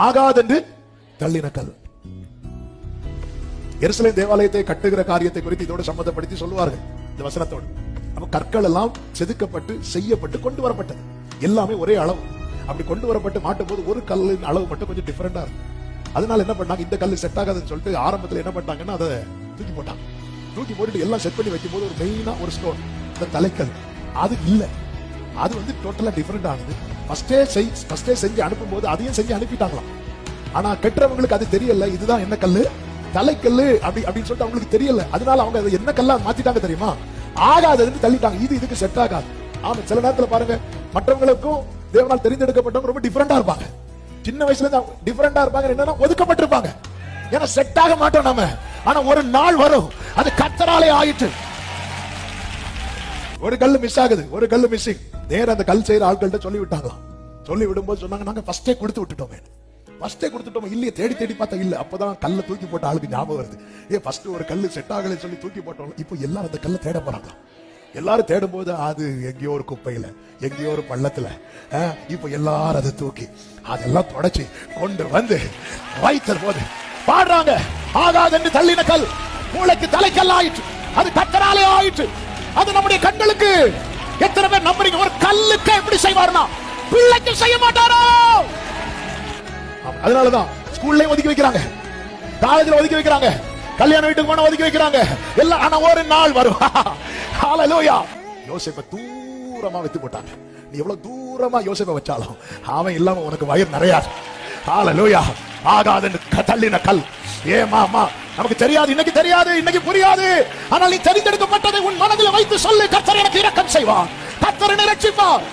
ஆகாதென்று தள்ளின கல். எருசலேம் தேவாலயத்தை கட்டுகிற காரியத்தை குறித்து இதோடு சம்பந்தப்படுத்தி சொல்லுவார்கள் இந்த வசனத்தோடு. அப்ப கற்கள் எல்லாம் செதுக்கப்பட்டு செய்யப்பட்டு கொண்டு வரப்பட்டது, எல்லாமே ஒரே அளவு. அப்படி கொண்டு வரப்பட்டு மாட்டும் போது ஒரு கல்லின் அளவு மட்டும் கொஞ்சம் டிஃபரெண்டா இருக்கும். அதனால என்ன பண்ணாங்க, இந்த கல் செட் ஆகாதுன்னு சொல்லிட்டு ஆரம்பத்தில் என்ன பண்ணாங்கன்னா அதை தூக்கி போட்டாங்க. தூக்கி போட்டுட்டு எல்லாம் செட் பண்ணி வைக்கும் போது ஒரு மெயினா ஒரு ஸ்டோன், இந்த தலைக்கல், அது இல்ல. அது வந்து டோட்டலா டிஃபரெண்ட் ஆனது. ஃபர்ஸ்டே செஞ்சு அனுப்பும் போது அதையும் செஞ்சு அனுப்பிட்டாங்களாம். ஆனா கெட்டவங்களுக்கு அது தெரியல, இதுதான் என்ன கல்லு, தலைக்கல்லு அப்படின்னு சொல்லிட்டு அவங்களுக்கு தெரியல. அதனால அவங்க அதை என்ன கல்லா மாத்திட்டாங்க தெரியுமா, ஆகாததுன்னு தள்ளிட்டாங்க. இது இதுக்கு செட் ஆகாது. ஆமா, சில நேரத்துல பாருங்க, மற்றவங்களுக்கும் தேவனால் தெரிந்தெடுக்கப்பட்டவங்க ரொம்ப டிஃபரெண்டா இருப்பாங்க. சின்ன வயசுல இருந்து டிஃபரெண்டா இருப்பாங்க. என்னன்னா ஒதுக்கப்பட்டிருப்பாங்க, ஏன்னா செட் ஆக மாட்டோம் நம்ம. ஆனா ஒரு நாள் வரும், அது கர்த்தராலே ஆயிற்று. ஒரு கல்லு மிஸ் ஆகுது, ஒரு கல்லு மிஸ்ஸிங். நேர அந்த கல் செய்யற ஆட்கள்கிட்ட சொல்லி விட்டாங்களாம். சொல்லி விடும்போது சொன்னாங்க, நாங்க ஃபர்ஸ்டே கொடுத்து விட்டுட்டோமே. ஃபர்ஸ்டே கொடுத்துட்டோம், இல்லையே தேடி தேடி பார்த்தா இல்ல. அப்பதான் கல்ல தூக்கி போட்ட ஆளுக்கு ஞாபகம் வருது, ஃபர்ஸ்ட் ஒரு கல்லு செட் ஆகலன்னு சொல்லி தூக்கி போட்டோம். இப்போ எல்லாரும் அந்த கல்ல தேட போறாங்க. எல்லாரும் தேடும் போது அது எங்கேயோ ஒரு குப்பையில, எங்கேயோ ஒரு பள்ளத்துல. இப்போ எல்லாரும் அதை தூக்கி அதெல்லாம் தொடச்சி கொண்டு வந்து வைத்தல் போது பாடுறாங்க, ஆகாதென்று தள்ளின கல் மூளைக்கு தலைக்கல் ஆயிற்று, அது கர்த்தராலே ஆயிற்று. அது நம்முடைய கண்களுக்கு. எத்தனை பேர் நம்புறீங்க, ஒரு கல்லுக்கு எப்படி செய்வார்னா பிள்ளைக்கு செய்ய மாட்டாரோ? அதனாலதான் ஸ்கூல்ல ஒதுக்கி வைக்கிறாங்க, காலேஜ்ல ஒதுக்கி வைக்கிறாங்க, கல்யாண வீட்டுக்கு போன ஒதுக்கி வைக்கிறாங்க எல்லாம். ஆனா ஒரு நாள் வரும், ஹல்லேலூயா, யோசேப்பை தூரமா வைத்து போட்டாங்க. நீ எவ்வளவு தூரமா யோசேப்பை வச்சாலும் அவன் இல்லாம உனக்கு வயிறு நிறையாது. ஹல்லேலூயா. ஆகாதென்று தள்ளின கல். ஏமாமா, நமக்கு தெரியாது, இன்னைக்கு தெரியாது, இன்னைக்கு புரியாது. ஆனால் நீ தெரிந்தெடுக்கப்பட்டதை உன் மனதில் வைத்து சொல்லு, கர்த்தர் எனக்கு இரக்கம் செய்வார், கர்த்தர் என்னை ரட்சிப்பார்.